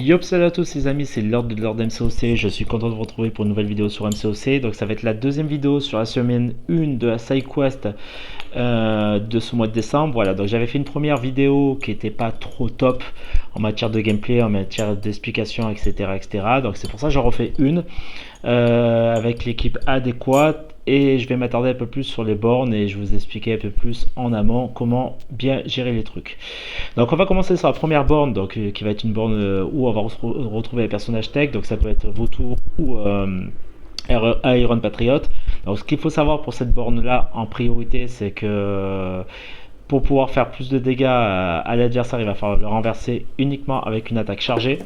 Yop, salut à tous les amis, c'est Lord MCOC, je suis content de vous retrouver pour une nouvelle vidéo sur MCOC. Donc ça va être la deuxième vidéo sur la semaine 1 de la SideQuest de ce mois de décembre. Voilà, donc j'avais fait une première vidéo qui n'était pas trop top en matière de gameplay, en matière d'explication, etc., etc. Donc c'est pour ça que j'en refais une avec l'équipe adéquate. Et je vais m'attarder un peu plus sur les bornes et je vais vous expliquer un peu plus en amont comment bien gérer les trucs. Donc on va commencer sur la première borne, donc, qui va être une borne où on va retrouver les personnages tech, donc ça peut être Vautour ou Iron Patriot. Donc ce qu'il faut savoir pour cette borne là en priorité, c'est que pour pouvoir faire plus de dégâts à l'adversaire, il va falloir le renverser uniquement avec une attaque chargée.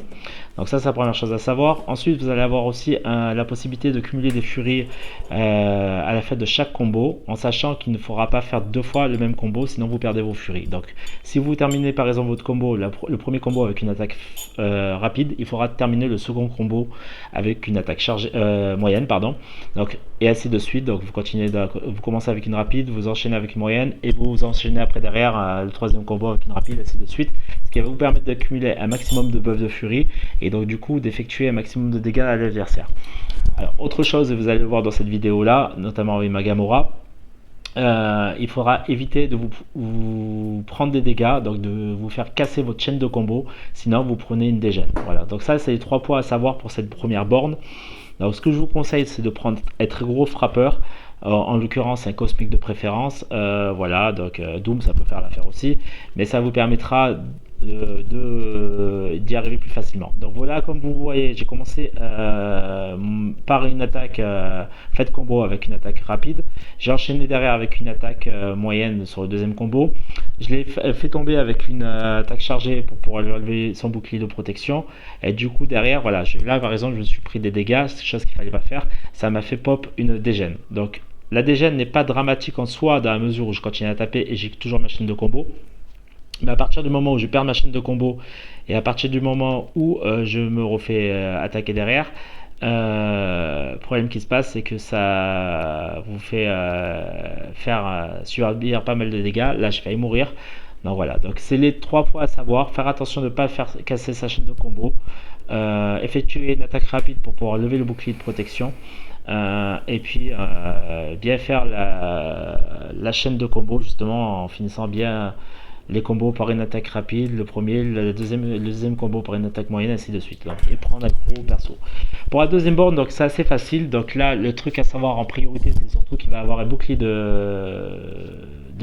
Donc ça c'est la première chose à savoir. Ensuite vous allez avoir aussi la possibilité de cumuler des furies à la fin de chaque combo, en sachant qu'il ne faudra pas faire deux fois le même combo, sinon vous perdez vos furies. Donc si vous terminez par exemple votre combo, le premier combo avec une attaque rapide, il faudra terminer le second combo avec une attaque chargée, moyenne, pardon. Donc, et ainsi de suite. Donc vous continuez, vous commencez avec une rapide, vous enchaînez avec une moyenne et vous enchaînez après derrière le troisième combo avec une rapide, ainsi de suite. Ce qui va vous permettre d'accumuler un maximum de buffs de furie et donc du coup d'effectuer un maximum de dégâts à l'adversaire. Alors autre chose, vous allez le voir dans cette vidéo là, notamment avec Magamora, il faudra éviter de vous prendre des dégâts, donc de vous faire casser votre chaîne de combo, sinon vous prenez une dégène. Voilà, donc ça c'est les 3 points à savoir pour cette première borne. Donc ce que je vous conseille, c'est de prendre un très gros frappeur, en l'occurrence un cosmique de préférence. Voilà, donc Doom ça peut faire l'affaire aussi, mais ça vous permettra d'y arriver plus facilement. Donc voilà, comme vous voyez, j'ai commencé par une attaque faite combo avec une attaque rapide. J'ai enchaîné derrière avec une attaque moyenne sur le deuxième combo. Je l'ai fait tomber avec une attaque chargée pour pouvoir lui enlever son bouclier de protection. Et du coup derrière, voilà, là par exemple, je me suis pris des dégâts, c'est chose qu'il fallait pas faire. Ça m'a fait pop une dégène. Donc la dégène n'est pas dramatique en soi dans la mesure où je continue à taper et j'ai toujours ma chaîne de combo. Mais à partir du moment où je perds ma chaîne de combo et à partir du moment où je me refais attaquer derrière, le problème qui se passe, c'est que ça vous fait subir pas mal de dégâts. Là, j'ai failli mourir. Donc voilà, donc c'est les 3 points à savoir. Faire attention de ne pas faire casser sa chaîne de combo. Effectuer une attaque rapide pour pouvoir lever le bouclier de protection. Et puis bien faire la chaîne de combo justement en finissant bien les combos par une attaque rapide, le premier, le deuxième combo par une attaque moyenne, ainsi de suite. Donc, et prendre un gros perso. Pour la deuxième borne, donc c'est assez facile. Donc là, le truc à savoir en priorité, c'est surtout qu'il va avoir un bouclier de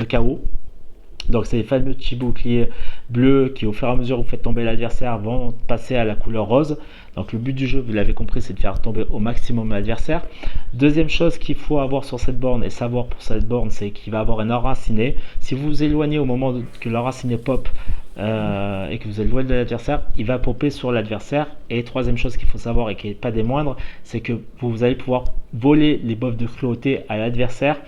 KO. Donc c'est les fameux petits boucliers bleus qui au fur et à mesure où vous faites tomber l'adversaire vont passer à la couleur rose. Donc le but du jeu, vous l'avez compris, c'est de faire tomber au maximum l'adversaire. Deuxième chose qu'il faut avoir sur cette borne et savoir pour cette borne, c'est qu'il va avoir un enraciné. Si vous vous éloignez au moment que l'enraciné pop et que vous êtes loin de l'adversaire, il va popper sur l'adversaire. Et troisième chose qu'il faut savoir et qui n'est pas des moindres, c'est que vous allez pouvoir voler les buffs de cruauté à l'adversaire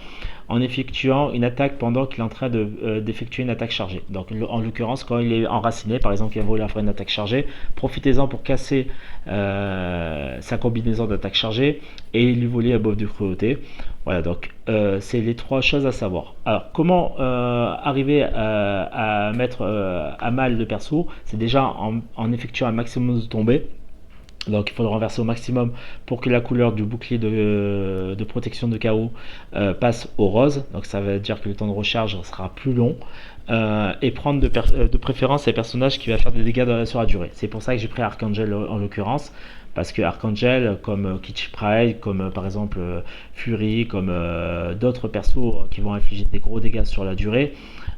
en effectuant une attaque pendant qu'il est en train d'effectuer une attaque chargée. Donc en l'occurrence, quand il est enraciné, par exemple, il va vouloir faire une attaque chargée, profitez-en pour casser sa combinaison d'attaque chargée et lui voler un buff de cruauté. Voilà, donc c'est les 3 choses à savoir. Alors comment arriver à mettre à mal le perso? C'est déjà en effectuant un maximum de tombées. Donc il faut le renverser au maximum pour que la couleur du bouclier de protection de KO passe au rose. Donc ça veut dire que le temps de recharge sera plus long. Et prendre de préférence les personnages qui vont faire des dégâts sur la durée. C'est pour ça que j'ai pris Archangel en l'occurrence. Parce que Archangel, comme Kitsch Pride, comme par exemple Fury, comme d'autres persos qui vont infliger des gros dégâts sur la durée,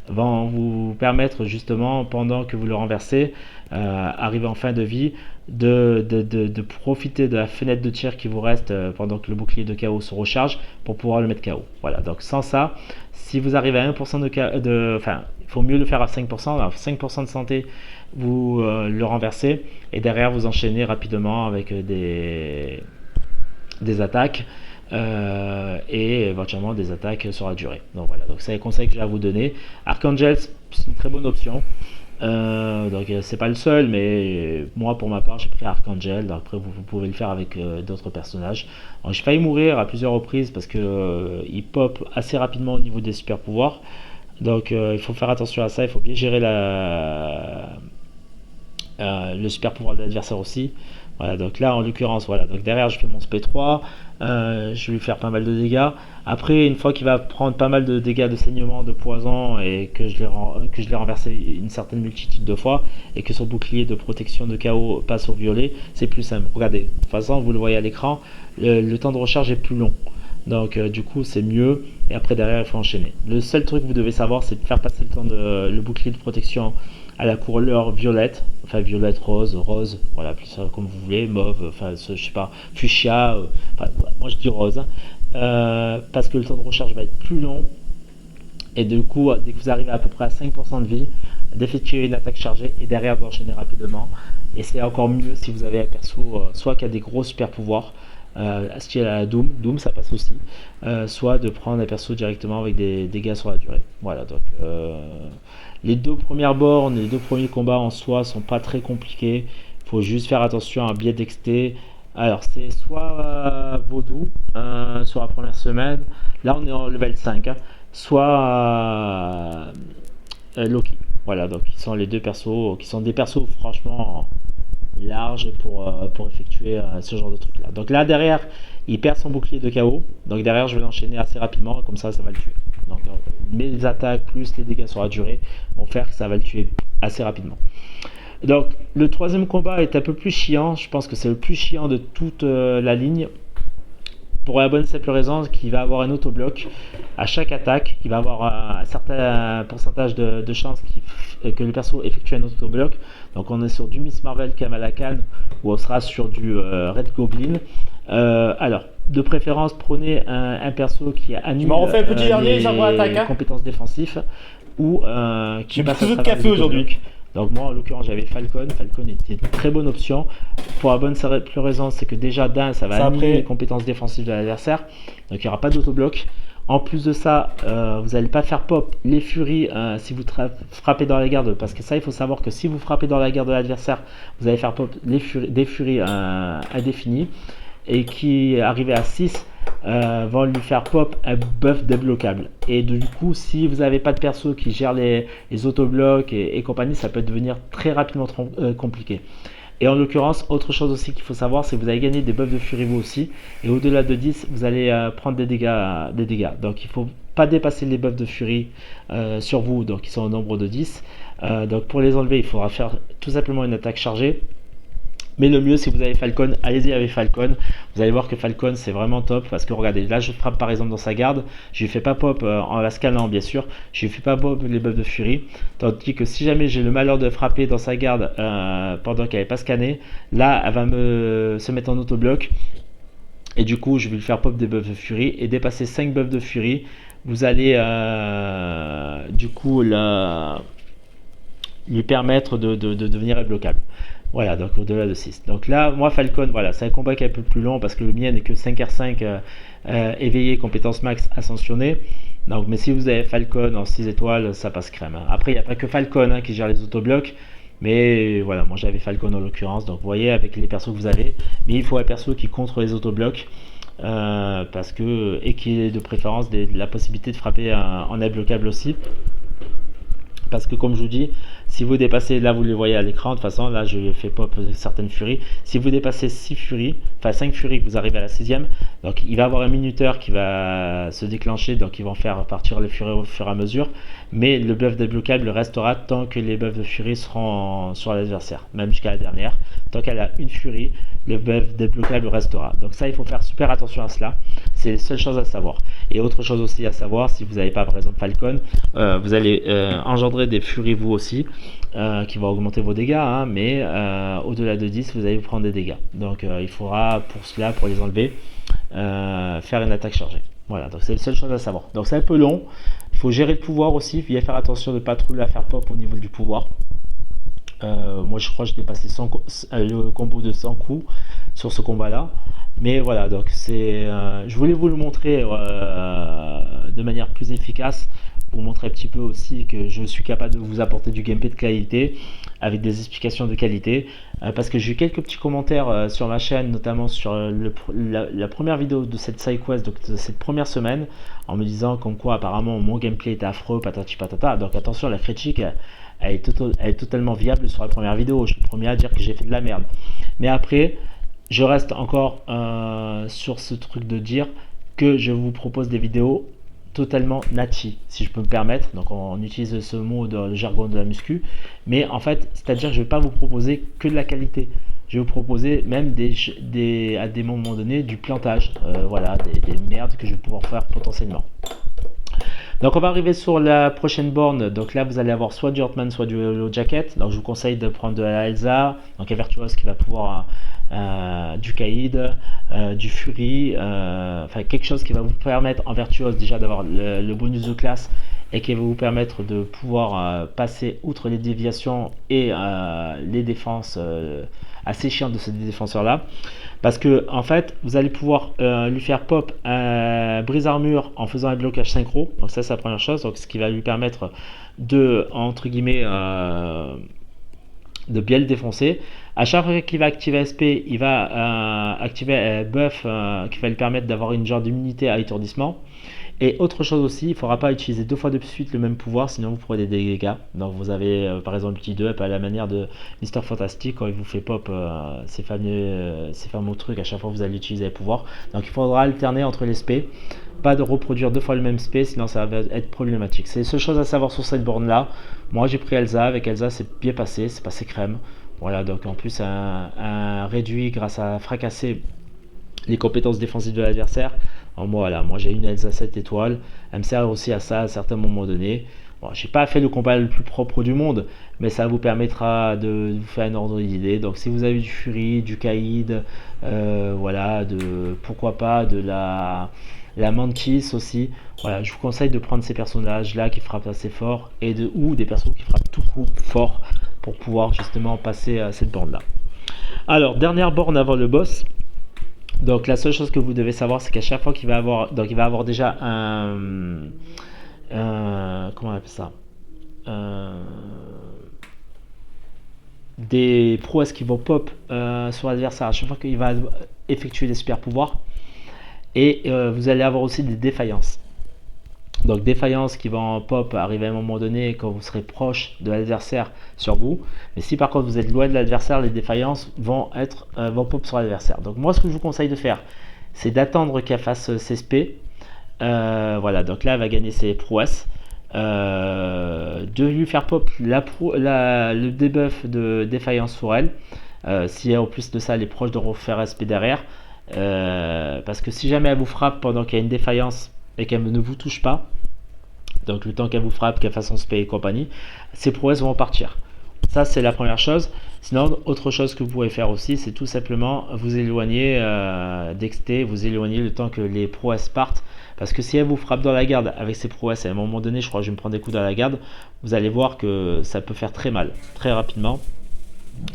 vont vous permettre justement, pendant que vous le renversez, arrivé en fin de vie, de profiter de la fenêtre de tir qui vous reste pendant que le bouclier de KO se recharge pour pouvoir le mettre KO. Voilà, donc sans ça, si vous arrivez à 1% enfin, il faut mieux le faire à 5%, alors 5% de santé, vous le renversez et derrière vous enchaînez rapidement avec des attaques et éventuellement des attaques sur la durée. Donc voilà, donc c'est les conseils que j'ai à vous donner. Archangel, c'est une très bonne option. Donc c'est pas le seul, mais moi pour ma part j'ai pris Archangel. Donc, après vous pouvez le faire avec d'autres personnages. J'ai failli mourir à plusieurs reprises parce que il pop assez rapidement au niveau des super pouvoirs. Donc il faut faire attention à ça, il faut bien gérer le super pouvoir de l'adversaire aussi. Voilà, donc là en l'occurrence, voilà, donc derrière je fais mon SP3, je vais lui faire pas mal de dégâts. Après, une fois qu'il va prendre pas mal de dégâts de saignement, de poison, et que je l'ai renversé une certaine multitude de fois, et que son bouclier de protection de chaos passe au violet, c'est plus simple. Regardez, de toute façon, vous le voyez à l'écran, le temps de recharge est plus long. Donc du coup c'est mieux, et après derrière il faut enchaîner. Le seul truc que vous devez savoir, c'est de faire passer le bouclier de protection à la couleur violette, enfin violette, rose, rose, voilà, plus ça comme vous voulez, mauve, enfin je sais pas, fuchsia, enfin, voilà, moi je dis rose, hein. Parce que le temps de recharge va être plus long, et du coup dès que vous arrivez à peu près à 5% de vie, d'effectuer une attaque chargée, et derrière vous enchaînez rapidement. Et c'est encore mieux si vous avez un perso soit qui a des gros super pouvoirs, style à la Doom ça passe aussi, soit de prendre un perso directement avec des dégâts sur la durée. Voilà, donc les deux premières bornes, les deux premiers combats en soi sont pas très compliqués. Il faut juste faire attention à bien dexter. Alors c'est soit Vaudou sur la première semaine, là on est en level 5, hein, soit Loki. Voilà, donc ils sont les deux persos qui sont des persos franchement larges pour effectuer ce genre de truc là. Donc là derrière, il perd son bouclier de KO. Donc derrière, je vais l'enchaîner assez rapidement, comme ça va le tuer. Donc mes attaques plus les dégâts sur la durée vont faire que ça va le tuer assez rapidement. Donc le troisième combat est un peu plus chiant. Je pense que c'est le plus chiant de toute la ligne. Pour la bonne et simple raison qu'il va avoir un autobloc à chaque attaque, il va avoir un certain pourcentage de chances que le perso effectue un autobloc. Donc on est sur du Miss Marvel Kamala Khan ou on sera sur du Red Goblin. Alors, de préférence, prenez un perso qui annule les compétences défensives ou qui passe à travers les autoblocs. Donc moi en l'occurrence j'avais Falcon. Falcon était une très bonne option. Pour la bonne raison, c'est que déjà d'un, ça va annuler les compétences défensives de l'adversaire. Donc il n'y aura pas d'autobloc. En plus de ça, vous n'allez pas faire pop les furies si vous frappez dans la garde. Parce que ça, il faut savoir que si vous frappez dans la garde de l'adversaire, vous allez faire pop des furies indéfinies. Et qui, arrivé à 6, vont lui faire pop un buff débloquable. Et du coup, si vous n'avez pas de perso qui gère les autoblocs et compagnie, ça peut devenir très rapidement compliqué. Et en l'occurrence, autre chose aussi qu'il faut savoir, c'est que vous allez gagner des buffs de furie vous aussi. Et au-delà de 10, vous allez prendre des dégâts. Donc il ne faut pas dépasser les buffs de furie sur vous, donc ils sont au nombre de 10. Donc pour les enlever, il faudra faire tout simplement une attaque chargée. Mais le mieux, si vous avez Falcon, allez-y avec Falcon. Vous allez voir que Falcon, c'est vraiment top. Parce que regardez, là, je frappe par exemple dans sa garde. Je lui fais pas pop en la scannant, bien sûr. Je lui fais pas pop les buffs de furie. Tandis que si jamais j'ai le malheur de frapper dans sa garde pendant qu'elle n'est pas scannée, là, elle va se mettre en autobloc. Et du coup, je vais lui faire pop des buffs de furie. Et dépasser 5 buffs de furie, vous allez du coup lui permettre de devenir imbloquable. Voilà, donc au-delà de 6. Donc là, moi, Falcon, voilà, c'est un combat qui est un peu plus long parce que le mien n'est que 5R5 éveillé, compétence max ascensionné. Donc, mais si vous avez Falcon en 6 étoiles, ça passe crème. Après, il n'y a pas que Falcon qui gère les autoblocs. Mais voilà, moi j'avais Falcon en l'occurrence. Donc vous voyez avec les persos que vous avez. Mais il faut un perso qui contre les autoblocs. Parce que, et qui ait de préférence la possibilité de frapper en imbloquable aussi. Parce que comme je vous dis, si vous dépassez, là vous les voyez à l'écran, de toute façon, là je fais pop certaines furies. Si vous dépassez 6 furies, enfin 5 furies, vous arrivez à la 6ème, donc il va avoir un minuteur qui va se déclencher, donc ils vont faire partir les furies au fur et à mesure. Mais le buff débloquable restera tant que les buffs de furie seront sur l'adversaire, même jusqu'à la dernière. Tant qu'elle a une furie, le buff débloquable restera. Donc ça, il faut faire super attention à cela. C'est la seule chose à savoir. Et autre chose aussi à savoir, si vous n'avez pas par exemple Falcon, vous allez engendrer des furies vous aussi, qui vont augmenter vos dégâts, hein, mais au-delà de 10, vous allez vous prendre des dégâts. Donc il faudra pour cela, pour les enlever, faire une attaque chargée. Voilà, donc c'est la seule chose à savoir. Donc c'est un peu long. Il faut gérer le pouvoir aussi. Il faut faire attention de ne pas trop la faire pop au niveau du pouvoir. Moi je crois que j'ai dépassé le combo de 100 coups sur ce combat là, mais voilà, donc je voulais vous le montrer de manière plus efficace pour montrer un petit peu aussi que je suis capable de vous apporter du gameplay de qualité avec des explications de qualité, parce que j'ai eu quelques petits commentaires sur ma chaîne, notamment sur la première vidéo de cette side quest, donc de cette première semaine, en me disant comme quoi apparemment mon gameplay était affreux, patati patata. Donc attention, la critique elle est totalement viable sur la première vidéo. Je suis le premier à dire que j'ai fait de la merde. Mais après, je reste encore sur ce truc de dire que je vous propose des vidéos totalement nati, si je peux me permettre. Donc on utilise ce mot dans le jargon de la muscu. Mais en fait, c'est-à-dire que je ne vais pas vous proposer que de la qualité. Je vais vous proposer même à des moments donnés du plantage. Voilà, des merdes que je vais pouvoir faire potentiellement. Donc on va arriver sur la prochaine borne. Donc là vous allez avoir soit du Hotman, soit du Hello Jacket. Donc je vous conseille de prendre de la Elsa, donc un Virtuos qui va pouvoir du Kaïd, du Fury, enfin quelque chose qui va vous permettre en Virtuos déjà d'avoir le bonus de classe et qui va vous permettre de pouvoir passer outre les déviations et les défenses assez chiantes de ces défenseurs là. Parce que en fait, vous allez pouvoir lui faire pop un brise armure en faisant un blocage synchro. Donc ça, c'est la première chose. Donc ce qui va lui permettre de, entre guillemets, de bien le défoncer. À chaque fois qu'il va activer SP, il va activer un buff qui va lui permettre d'avoir une genre d'immunité à étourdissement. Et autre chose aussi, il ne faudra pas utiliser 2 fois de suite le même pouvoir, sinon vous prenez des dégâts. Donc vous avez par exemple petit 2 up à la manière de Mister Fantastic quand il vous fait pop ces fameux trucs, à chaque fois vous allez utiliser les pouvoirs. Donc il faudra alterner entre les SP, pas de reproduire 2 fois le même SP, sinon ça va être problématique. C'est la seule chose à savoir sur cette borne là. Moi j'ai pris Elsa, avec Elsa c'est bien passé, c'est passé crème. Voilà, donc en plus un réduit grâce à fracasser les compétences défensives de l'adversaire. Voilà, moi j'ai une Elsa 7 étoiles, elle me sert aussi à ça à certains moments donnés. Bon, j'ai pas fait le combat le plus propre du monde, mais ça vous permettra de vous faire un ordre d'idée. Donc si vous avez du Fury, du Kaïd, voilà, pourquoi pas de la Mantis aussi. Voilà, je vous conseille de prendre ces personnages là qui frappent assez fort ou des personnes qui frappent tout coup fort pour pouvoir justement passer à cette borne là. Alors, dernière borne avant le boss. Donc la seule chose que vous devez savoir, c'est qu'à chaque fois qu'il va avoir, donc il va avoir déjà comment on appelle ça, des prouesses qui vont pop sur l'adversaire à chaque fois qu'il va effectuer des super pouvoirs, et vous allez avoir aussi des défaillances. Donc défaillances qui vont pop arriver à un moment donné quand vous serez proche de l'adversaire sur vous. Mais si par contre vous êtes loin de l'adversaire, les défaillances vont pop sur l'adversaire. Donc moi ce que je vous conseille de faire, c'est d'attendre qu'elle fasse ses SP. Voilà, donc là elle va gagner ses prouesses. De lui faire pop le debuff de défaillance sur elle. Si en plus de ça elle est proche de refaire SP derrière. Parce que si jamais elle vous frappe pendant qu'il y a une défaillance et qu'elle ne vous touche pas, donc le temps qu'elle vous frappe, qu'elle fasse son spé et compagnie, ses prouesses vont partir. Ça c'est la première chose. Sinon, autre chose que vous pouvez faire aussi, c'est tout simplement vous éloigner d'XT, vous éloigner le temps que les prouesses partent. Parce que si elle vous frappe dans la garde avec ses prouesses, à un moment donné, je crois que je vais me prendre des coups dans la garde, vous allez voir que ça peut faire très mal, très rapidement.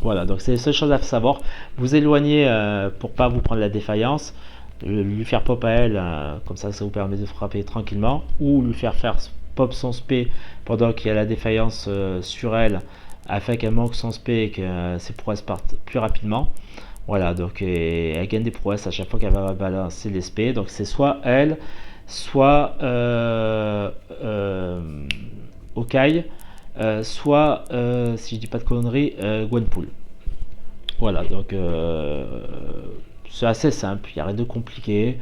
Voilà, donc c'est la seule chose à savoir. Vous éloignez pour pas vous prendre la défaillance. Lui faire pop à elle, comme ça vous permet de frapper tranquillement, ou lui faire pop son spé pendant qu'il y a la défaillance sur elle, afin qu'elle manque son spé et que ses prouesses partent plus rapidement. Voilà, donc elle gagne des prouesses à chaque fois qu'elle va balancer les spé. Donc c'est soit elle, soit Okai, soit si je dis pas de conneries, Gwenpool. Voilà, donc c'est assez simple, il n'y a rien de compliqué.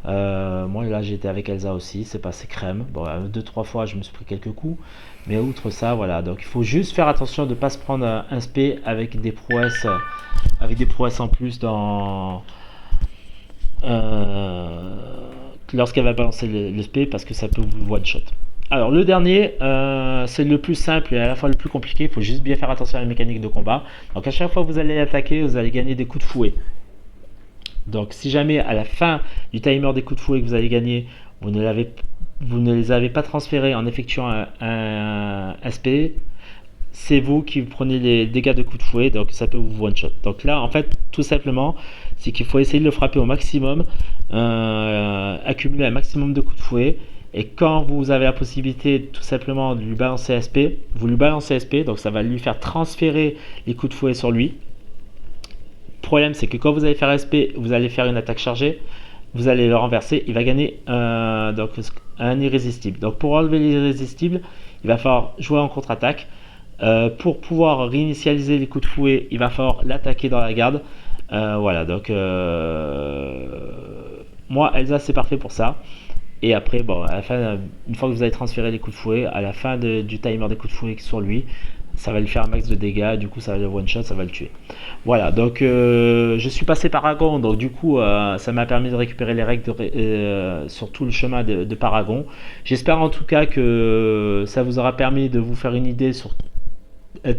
Moi là j'étais avec Elsa aussi, c'est passé crème. Bon, 2-3 fois je me suis pris quelques coups, mais outre ça, voilà. Donc il faut juste faire attention de ne pas se prendre un spé avec des prouesses en plus lorsqu'elle va balancer le spé, parce que ça peut vous one shot. Alors le dernier, c'est le plus simple et à la fois le plus compliqué. Il faut juste bien faire attention à la mécanique de combat. Donc à chaque fois que vous allez attaquer, vous allez gagner des coups de fouet. Donc si jamais à la fin du timer des coups de fouet que vous allez gagner, vous ne les avez pas transférés en effectuant un SP, c'est vous qui prenez les dégâts de coups de fouet, donc ça peut vous one shot. Donc là en fait tout simplement c'est qu'il faut essayer de le frapper au maximum, accumuler un maximum de coups de fouet. Et quand vous avez la possibilité tout simplement de lui balancer SP, vous lui balancez SP, donc ça va lui faire transférer les coups de fouet sur lui. Le problème c'est que quand vous allez faire SP, vous allez faire une attaque chargée, vous allez le renverser, il va gagner donc un irrésistible. Donc pour enlever l'irrésistible, il va falloir jouer en contre-attaque. Pour pouvoir réinitialiser les coups de fouet, il va falloir l'attaquer dans la garde. Voilà, donc moi, Elsa, c'est parfait pour ça. Et après, bon, à la fin, une fois que vous avez transféré les coups de fouet, à la fin du timer des coups de fouet sur lui, ça va lui faire un max de dégâts, du coup ça va le one shot, ça va le tuer. Voilà, donc je suis passé par Paragon, donc du coup ça m'a permis de récupérer les règles sur tout le chemin de Paragon. J'espère en tout cas que ça vous aura permis de vous faire une idée sur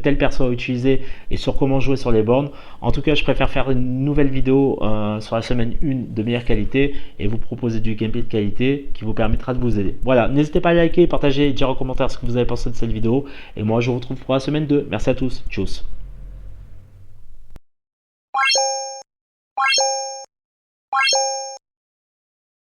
tel perso à utiliser et sur comment jouer sur les bornes. En tout cas, je préfère faire une nouvelle vidéo sur la semaine 1 de meilleure qualité et vous proposer du gameplay de qualité qui vous permettra de vous aider. Voilà, n'hésitez pas à liker, partager et dire en commentaire ce que vous avez pensé de cette vidéo. Et moi, je vous retrouve pour la semaine 2. Merci à tous. Tchuss.